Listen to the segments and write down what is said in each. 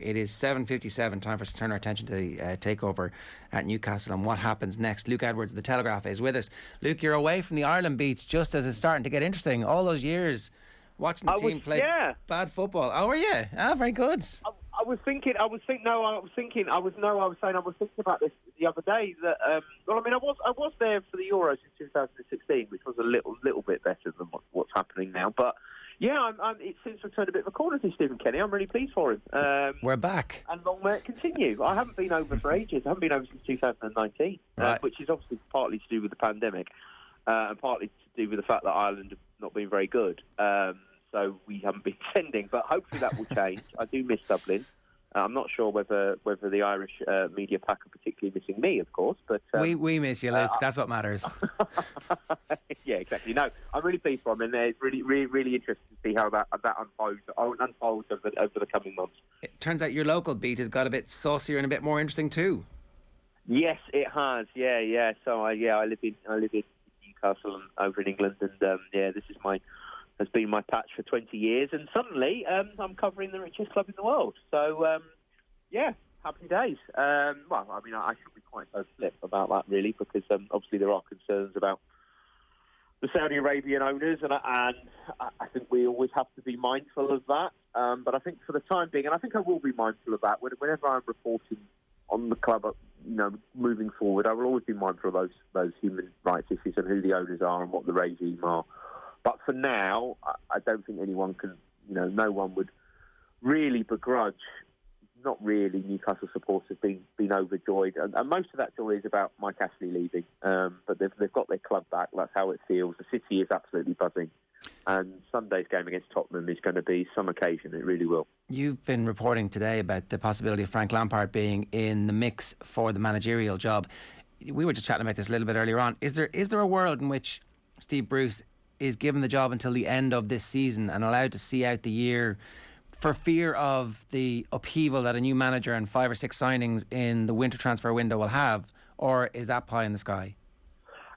It is 7:57. Time for us to turn our attention to the takeover at Newcastle and what happens next. Luke Edwards of the Telegraph is with us. Luke, you're away from the Ireland beach just as it's starting to get interesting. All those years watching the team play bad football. Oh, were you? Ah, very good. I was thinking about this the other day. That I was there for the Euros in 2016, which was a little bit better than what's happening now. But yeah, it seems to have turned a bit of a corner to Stephen Kenny. I'm really pleased for him. We're back, and long may it continue. I haven't been over for ages. I haven't been over since 2019, right. Which is obviously partly to do with the pandemic and partly to do with the fact that Ireland have not been very good. So we haven't been sending, but hopefully that will change. I do miss Dublin. I'm not sure whether the Irish media pack are particularly missing me, of course. But we miss you, Luke. That's what matters. Yeah, exactly. No, I'm really pleased for him, and it's really interesting to see how that unfolds over the coming months. It turns out your local beat has got a bit saucier and a bit more interesting too. Yes, it has. Yeah. So I live in Newcastle and over in England, and this has been my patch for 20 years, and suddenly I'm covering the richest club in the world. So, happy days. I should be quite so flip about that, really, because obviously there are concerns about the Saudi Arabian owners, and I think we always have to be mindful of that. But I think for the time being, and I think I will be mindful of that, whenever I'm reporting on the club, moving forward, I will always be mindful of those human rights issues and who the owners are and what the regime are. But for now, I don't think anyone can, no one would really begrudge, not really, Newcastle supporters being overjoyed. And most of that joy is about Mike Ashley leaving. But they've got their club back. That's how it feels. The city is absolutely buzzing. And Sunday's game against Tottenham is going to be some occasion. It really will. You've been reporting today about the possibility of Frank Lampard being in the mix for the managerial job. We were just chatting about this a little bit earlier on. Is there a world in which Steve Bruce is given the job until the end of this season and allowed to see out the year for fear of the upheaval that a new manager and 5 or 6 signings in the winter transfer window will have? Or is that pie in the sky?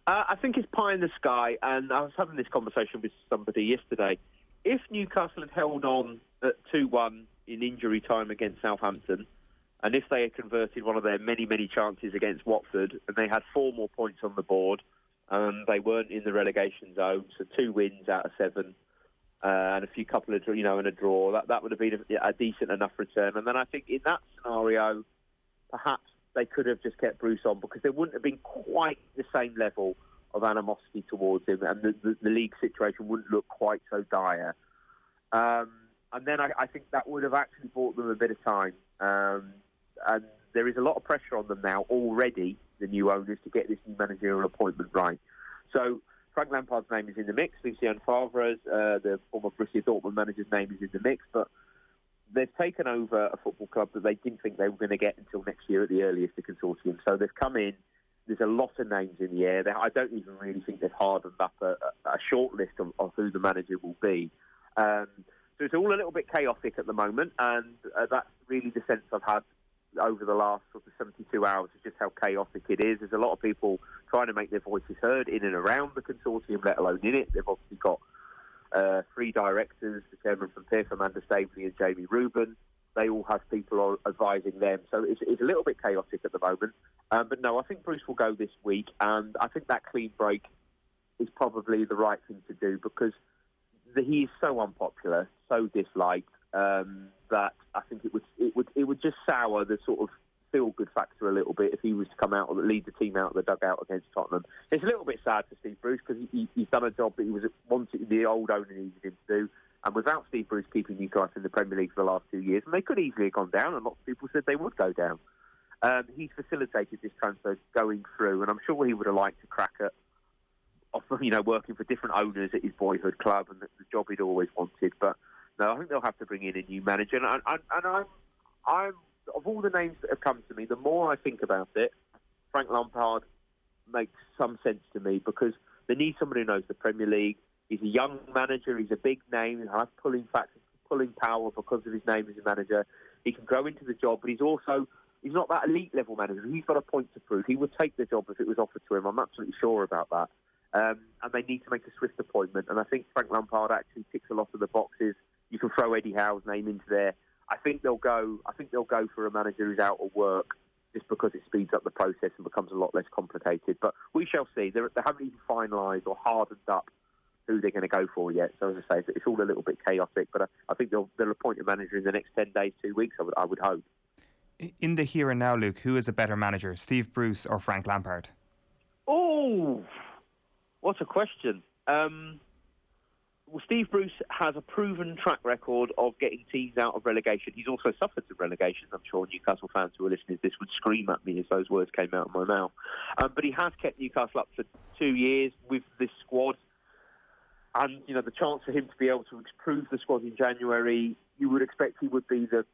I think it's pie in the sky, and I was having this conversation with somebody yesterday. If Newcastle had held on at 2-1 in injury time against Southampton, and if they had converted one of their many, many chances against Watford, and they had 4 more points on the board, they weren't in the relegation zone, so 2 wins out of 7, and a couple of, and a draw. That would have been a decent enough return. And then I think in that scenario, perhaps they could have just kept Bruce on because there wouldn't have been quite the same level of animosity towards him, and the league situation wouldn't look quite so dire. And then I think that would have actually bought them a bit of time. And there is a lot of pressure on them now already, the new owners, to get this new managerial appointment right. So Frank Lampard's name is in the mix. Lucien Favre's, the former Borussia Dortmund manager's name is in the mix. But they've taken over a football club that they didn't think they were going to get until next year at the earliest, the consortium. So they've come in. There's a lot of names in the air. I don't even really think they've hardened up a short list of who the manager will be. So it's all a little bit chaotic at the moment, and that's really the sense I've had over the last sort of 72 hours, is just how chaotic it is. There's a lot of people trying to make their voices heard in and around the consortium, let alone in it. They've obviously got 3 directors, the chairman from PIF, Amanda Staveley and Jamie Rubin. They all have people advising them. So it's a little bit chaotic at the moment. But no, I think Bruce will go this week, and I think that clean break is probably the right thing to do because he is so unpopular, so disliked, that I think it would just sour the sort of feel-good factor a little bit if he was to come out or lead the team out of the dugout against Tottenham. It's a little bit sad for Steve Bruce because he's done a job that the old owner needed him to do. And without Steve Bruce keeping Newcastle in the Premier League for the last 2 years, and they could easily have gone down, and lots of people said they would go down. He's facilitated this transfer going through, and I'm sure he would have liked to crack at working for different owners at his boyhood club and the job he'd always wanted. But no, I think they'll have to bring in a new manager. And I'm of all the names that have come to me, the more I think about it, Frank Lampard makes some sense to me because they need somebody who knows the Premier League. He's a young manager. He's a big name. He has pulling power because of his name as a manager. He can grow into the job, but he's not that elite level manager. He's got a point to prove. He would take the job if it was offered to him. I'm absolutely sure about that. And they need to make a swift appointment. And I think Frank Lampard actually ticks a lot of the boxes. You can throw Eddie Howe's name into there. I think they'll go for a manager who's out of work, just because it speeds up the process and becomes a lot less complicated. But we shall see. They haven't even finalised or hardened up who they're going to go for yet. So as I say, it's all a little bit chaotic. But I think they'll appoint a manager in the next 10 days, 2 weeks. I would hope. In the here and now, Luke, who is a better manager, Steve Bruce or Frank Lampard? Oh, what a question. Well, Steve Bruce has a proven track record of getting teams out of relegation. He's also suffered some relegation. I'm sure Newcastle fans who are listening to this would scream at me if those words came out of my mouth. But he has kept Newcastle up for 2 years with this squad. And, the chance for him to be able to improve the squad in January, you would expect he would be the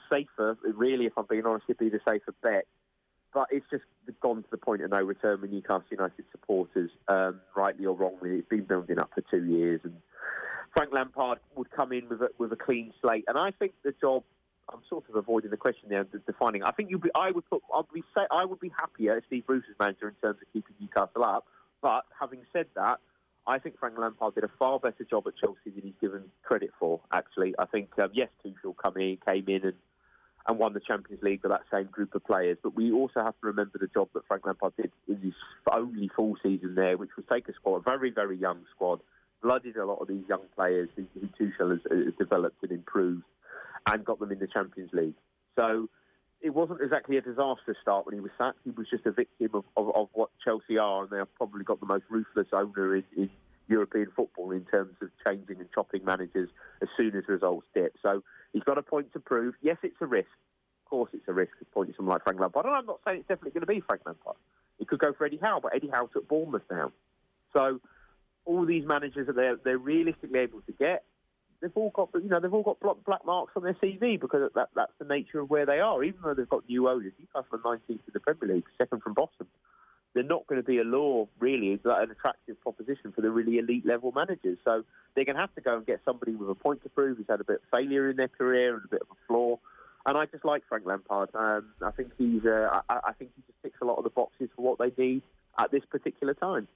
safer, really, if I'm being honest, he'd be the safer bet. But it's just gone to the point of no return with Newcastle United supporters, rightly or wrongly. It's been building up for 2 years, and Frank Lampard would come in with a clean slate. And I think the job, I'm sort of avoiding the question there, defining. I think I would be happier as Steve Bruce as manager in terms of keeping Newcastle up. But having said that, I think Frank Lampard did a far better job at Chelsea than he's given credit for. Actually, I think yes, Tuchel came in and won the Champions League with that same group of players. But we also have to remember the job that Frank Lampard did in his only full season there, which was take a squad, a very, very young squad, blooded a lot of these young players who Tuchel has developed and improved, and got them in the Champions League. So it wasn't exactly a disaster start when he was sacked. He was just a victim of what Chelsea are, and they've probably got the most ruthless owner in European football in terms of changing and chopping managers as soon as results dip. So he's got a point to prove. Yes, it's a risk. Of course it's a risk appointing someone like Frank Lampard. And I'm not saying it's definitely going to be Frank Lampard. It could go for Eddie Howe, but Eddie Howe took Bournemouth down. So all these managers that they're realistically able to get, they've all got black marks on their CV because that's the nature of where they are. Even though they've got new owners, Newcastle are 19th in the Premier League, second from bottom. They're not going to be an attractive proposition for the really elite level managers. So they're going to have to go and get somebody with a point to prove who's had a bit of failure in their career and a bit of a flaw. And I just like Frank Lampard. I think I think he just ticks a lot of the boxes for what they need at this particular time.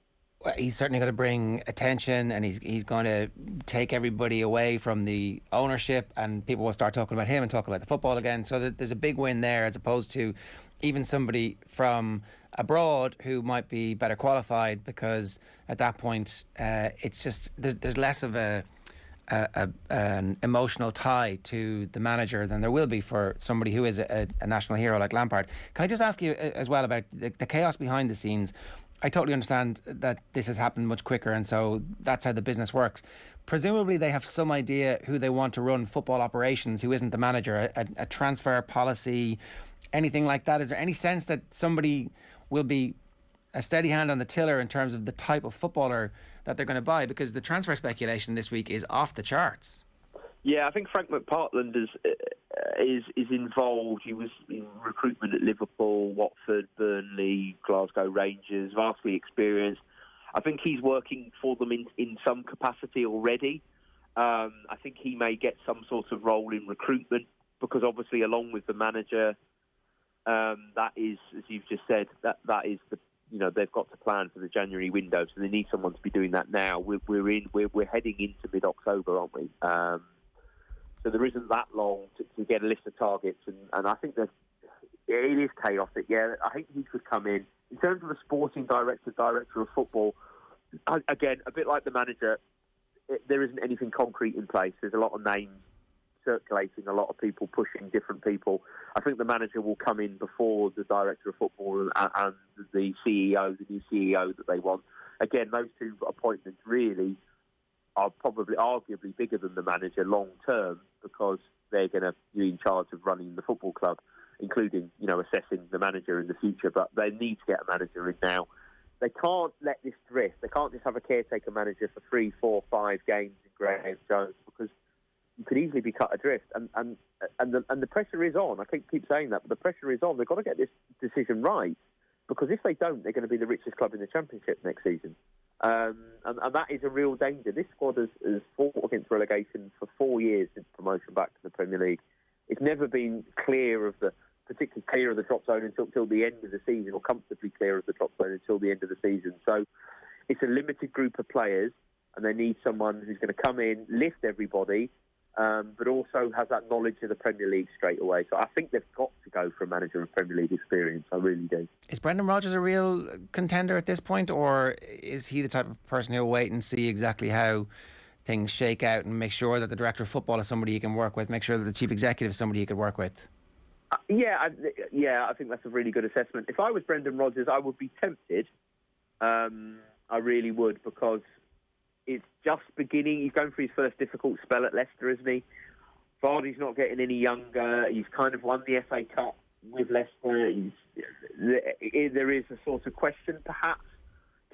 Well, he's certainly going to bring attention, and he's going to take everybody away from the ownership, and people will start talking about him and talking about the football again. So there's a big win there, as opposed to even somebody from abroad who might be better qualified, because at that point it's just there's less of an emotional tie to the manager than there will be for somebody who is a national hero like Lampard. Can I just ask you as well about the chaos behind the scenes? I totally understand that this has happened much quicker, and so that's how the business works. Presumably they have some idea who they want to run football operations, who isn't the manager, a transfer policy, anything like that. Is there any sense that somebody will be a steady hand on the tiller in terms of the type of footballer that they're going to buy? Because the transfer speculation this week is off the charts. Yeah, I think Frank McPartland is involved. He was in recruitment at Liverpool, Watford, Burnley, Glasgow Rangers, vastly experienced. I think he's working for them in some capacity already. I think he may get some sort of role in recruitment, because obviously along with the manager, that is, as you've just said, that is the, they've got to plan for the January window, so they need someone to be doing that now. We're heading into mid-October, aren't we? So there isn't that long to get a list of targets, and I think that it is chaotic. Yeah, I think he could come in terms of a sporting director of football. Again, a bit like the manager, there isn't anything concrete in place. There's a lot of names circulating, a lot of people pushing different people. I think the manager will come in before the director of football and the CEO, the new CEO that they want. Again, those two appointments really are probably arguably bigger than the manager long term, because they're going to be in charge of running the football club, including, assessing the manager in the future. But they need to get a manager in now. They can't let this drift. They can't just have a caretaker manager for 3, 4, 5 games in Graham Jones, because you could easily be cut adrift. And the pressure is on. I keep saying that, but the pressure is on. They've got to get this decision right, because if they don't, they're going to be the richest club in the Championship next season. And that is a real danger. This squad has fought against relegation for 4 years since promotion back to the Premier League. It's never been particularly clear of the drop zone until the end of the season, or comfortably clear of the drop zone until the end of the season. So it's a limited group of players, and they need someone who's going to come in, lift everybody, but also has that knowledge of the Premier League straight away. So I think they've got to go for a manager with Premier League experience. I really do. Is Brendan Rodgers a real contender at this point, or is he the type of person who'll wait and see exactly how things shake out and make sure that the director of football is somebody he can work with, make sure that the chief executive is somebody he could work with? I think that's a really good assessment. If I was Brendan Rodgers, I would be tempted. I really would, because it's just beginning. He's going through his first difficult spell at Leicester, isn't he? Vardy's not getting any younger. He's kind of won the FA Cup with Leicester. There is a sort of question, perhaps,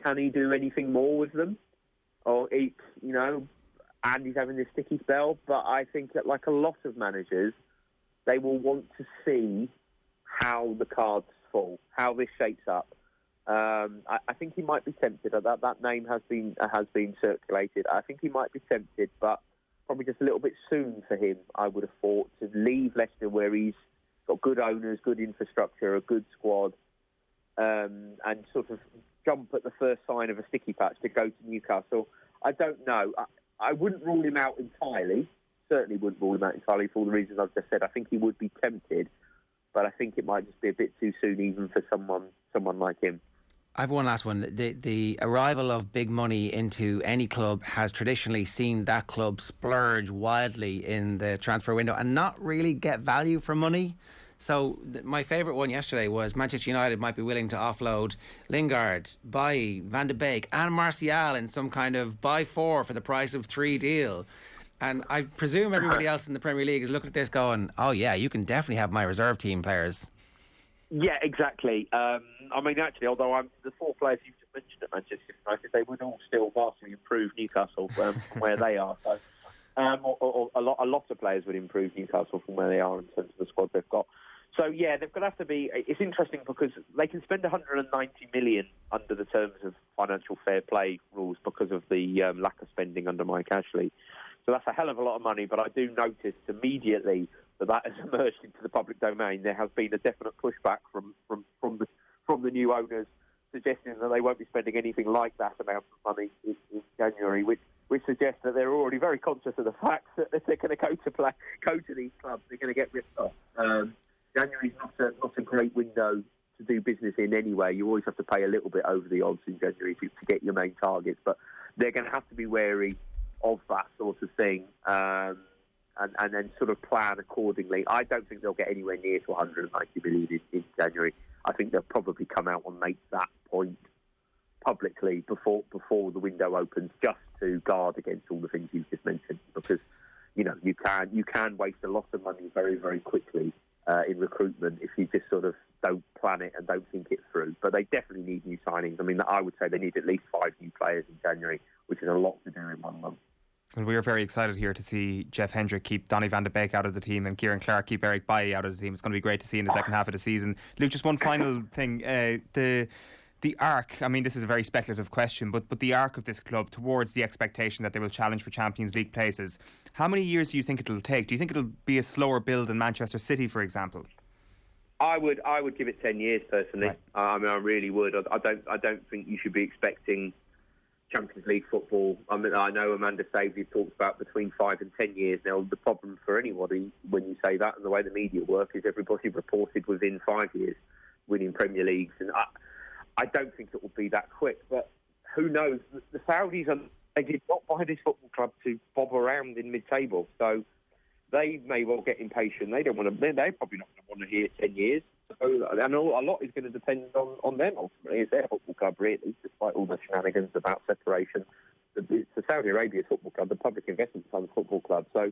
can he do anything more with them? Or, and he's having this sticky spell. But I think that, like a lot of managers, they will want to see how the cards fall, how this shapes up. I think he might be tempted. That name has been circulated. I think he might be tempted, but probably just a little bit soon for him, I would have thought, to leave Leicester, where he's got good owners, good infrastructure, a good squad, and sort of jump at the first sign of a sticky patch to go to Newcastle. I don't know. I wouldn't rule him out entirely. Certainly wouldn't rule him out entirely for all the reasons I've just said. I think he would be tempted, but I think it might just be a bit too soon even for someone like him. I have one last one. The arrival of big money into any club has traditionally seen that club splurge wildly in the transfer window and not really get value for money. So my favourite one yesterday was Manchester United might be willing to offload Lingard, buy Van de Beek and Martial in some kind of buy four for the price of three deal. And I presume everybody else in the Premier League is looking at this going, oh yeah, you can definitely have my reserve team players. Yeah, exactly. Actually, although the four players you just mentioned at Manchester United, they would all still vastly improve Newcastle from where they are. So, a lot of players would improve Newcastle from where they are in terms of the squad they've got. So, yeah, they're going to have to be... It's interesting because they can spend 190 million under the terms of financial fair play rules because of the lack of spending under Mike Ashley. So that's a hell of a lot of money, but I do notice immediately that has emerged into the public domain. There has been a definite pushback from the new owners, suggesting that they won't be spending anything like that amount of money in January, which suggests that they're already very conscious of the fact that if they're going to go to these clubs, they're going to get ripped off. January's not a great window to do business in anyway. You always have to pay a little bit over the odds in January to get your main targets, but they're going to have to be wary of that sort of thing. And then sort of plan accordingly. I don't think they'll get anywhere near to 190 million in January. I think they'll probably come out and make that point publicly before the window opens, just to guard against all the things you've just mentioned. Because you can waste a lot of money very, very quickly in recruitment if you just sort of don't plan it and don't think it through. But they definitely need new signings. I mean, I would say they need at least 5 new players in January, which is a lot to do in 1 month. Well, we're very excited here to see Jeff Hendrick keep Donny van de Beek out of the team and Kieran Clark keep Eric Bailly out of the team. It's going to be great to see in the second half of the season. Luke, just one final thing. The arc, I mean, this is a very speculative question, but the arc of this club towards the expectation that they will challenge for Champions League places, how many years do you think it'll take? Do you think it'll be a slower build than Manchester City, for example? I would give it 10 years personally. Right. I really would. I don't think you should be expecting Champions League football. I mean, I know Amanda Staveley talks about between 5 and 10 years. Now, the problem for anybody when you say that and the way the media work is everybody reported within 5 years winning Premier Leagues, and I don't think it will be that quick. But who knows? The Saudis they did not buy this football club to bob around in mid-table, so they may well get impatient. They don't want to. They're probably not going to want to hear 10 years. So, and a lot is going to depend on them ultimately. It's their football club, really, despite all the shenanigans about separation. It's the Saudi Arabia football club, the public investment fund football club. So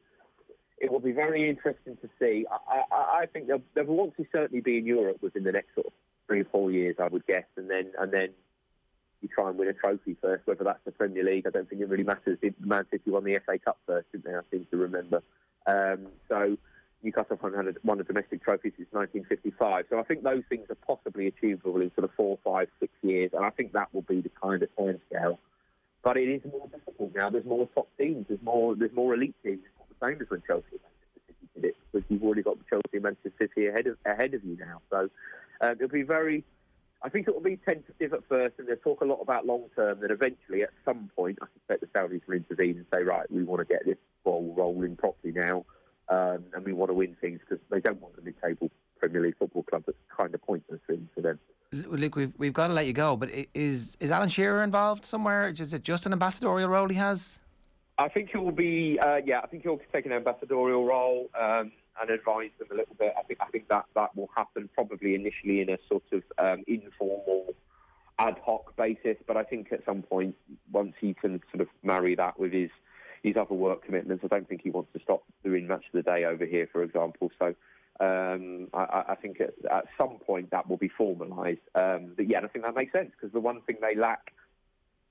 it will be very interesting to see. I think they'll want to certainly be in Europe within the next sort of 3 or 4 years, I would guess, and then you try and win a trophy first, whether that's the Premier League. I don't think it really matters. Man City won the FA Cup first, didn't they? I seem to remember. So Newcastle won a domestic trophy since 1955. So I think those things are possibly achievable in sort of 4, 5, 6 years, and I think that will be the kind of timescale. But it is more difficult now. There's more top teams. There's more elite teams. It's not the same as when Chelsea and Manchester City did it, because you've already got Chelsea and Manchester City ahead of you now. So it'll be very. I think it will be tentative at first, and they'll talk a lot about long term. Then eventually, at some point, I suspect the Saudis will intervene and say, right, we want to get ball rolling properly now, and we want to win things because they don't want a mid-table Premier League football club. That's kind of pointless really for them. Luke, we've got to let you go, but is Alan Shearer involved somewhere? Is it just an ambassadorial role he has? I think he'll be, I think he'll take an ambassadorial role and advise them a little bit. I think that will happen probably initially in a sort of informal, ad hoc basis. But I think at some point, once he can sort of marry that with his other work commitments, I don't think he wants to stop doing Match of the Day over here, for example. So I think at some point that will be formalised. But yeah, I think that makes sense because the one thing they lack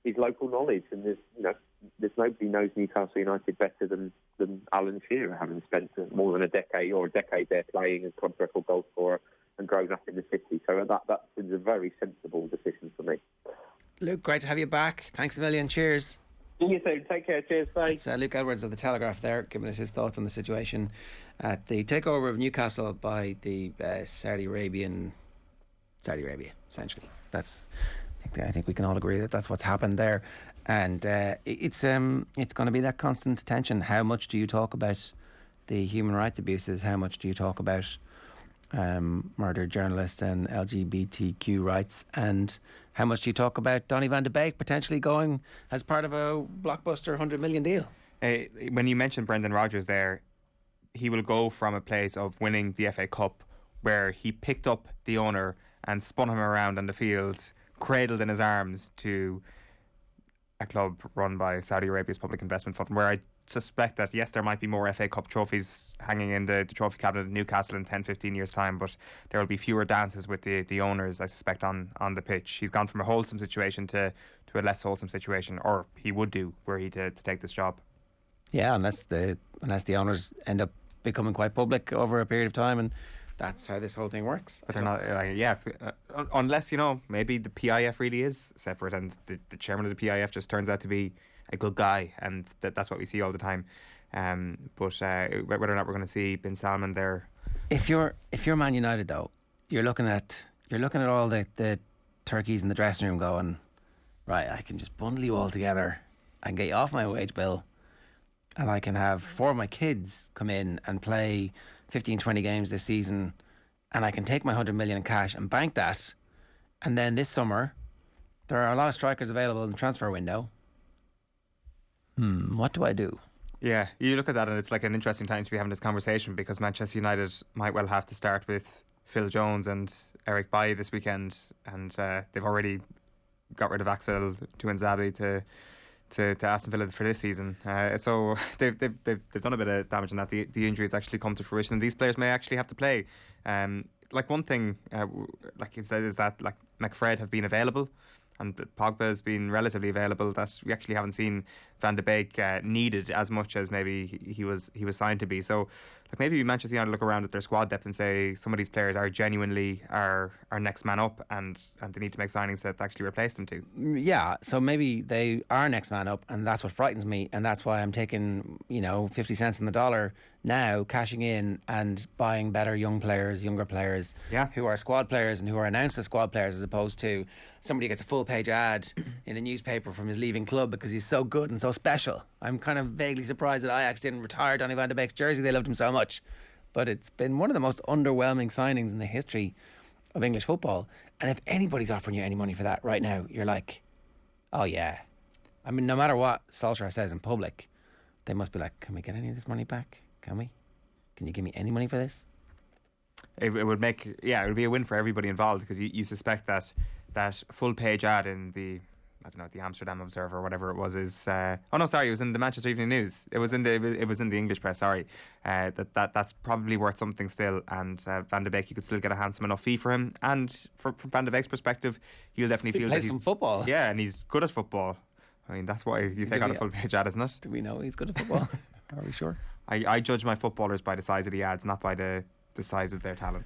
is local knowledge, and there's nobody knows Newcastle United better than Alan Shearer, having spent more than a decade there playing as club record goal scorer and grown up in the city. So that was a very sensible decision for me. Luke, great to have you back. Thanks a million. Cheers. See you soon. Take care. Cheers. Bye. It's Luke Edwards of the Telegraph there, giving us his thoughts on the situation at the takeover of Newcastle by the Saudi Arabia, essentially. I think we can all agree that that's what's happened there, and it's going to be that constant tension. How much do you talk about the human rights abuses? How much do you talk about murdered journalists and LGBTQ rights? And how much do you talk about Donny van de Beek potentially going as part of a blockbuster $100 million deal? When you mentioned Brendan Rodgers there, he will go from a place of winning the FA Cup where he picked up the owner and spun him around on the field, cradled in his arms, to a club run by Saudi Arabia's Public Investment Fund, where I suspect that, yes, there might be more FA Cup trophies hanging in the trophy cabinet in Newcastle in 10-15 years' time, but there will be fewer dances with the owners, I suspect, on the pitch. He's gone from a wholesome situation to a less wholesome situation, or he would do, were he to take this job. Yeah, unless the owners end up becoming quite public over a period of time, and that's how this whole thing works. But they're not, unless, maybe the PIF really is separate and the chairman of the PIF just turns out to be a good guy, and that's what we see all the time. But whether or not we're going to see Bin Salman there. If you're Man United though, you're looking at all the turkeys in the dressing room going, right, I can just bundle you all together and get you off my wage bill, and I can have 4 of my kids come in and play 15-20 games this season, and I can take my 100 million in cash and bank that, and then this summer there are a lot of strikers available in the transfer window. What do I do? Yeah, you look at that and it's like an interesting time to be having this conversation, because Manchester United might well have to start with Phil Jones and Eric Bailly this weekend, and they've already got rid of Axel Tuanzebe to Aston Villa for this season. So they've done a bit of damage in that. The injuries actually come to fruition, and these players may actually have to play. Like one thing, like you said, is that like McFred have been available, and Pogba has been relatively available, that we actually haven't seen Van de Beek needed as much as maybe he was signed to be. So like maybe Manchester United look around at their squad depth and say some of these players are genuinely our next man up, and they need to make signings that actually replace them too. Yeah, so maybe they are next man up, and that's what frightens me, and that's why I'm taking 50 cents on the dollar now, cashing in and buying better younger players, who are squad players and who are announced as squad players, as opposed to somebody who gets a full page ad in a newspaper from his leaving club because he's so good and so special. I'm kind of vaguely surprised that Ajax didn't retire Donny van de Beek's jersey. They loved him so much. But it's been one of the most underwhelming signings in the history of English football. And if anybody's offering you any money for that right now, you're like, oh yeah. I mean, no matter what Solskjaer says in public, they must be like, can we get any of this money back? Can we? Can you give me any money for this? It would be a win for everybody involved, because you suspect that full page ad in the Amsterdam Observer or whatever it was is it was in the Manchester Evening News. It was in the English press. Sorry, that's probably worth something still. And Van de Beek, you could still get a handsome enough fee for him. And from Van de Beek's perspective, he'll definitely feel that he's some football. Yeah, and he's good at football. I mean, that's why you take on a full page ad, isn't it? Do we know he's good at football? Are we sure? I judge my footballers by the size of the ads, not by the size of their talent.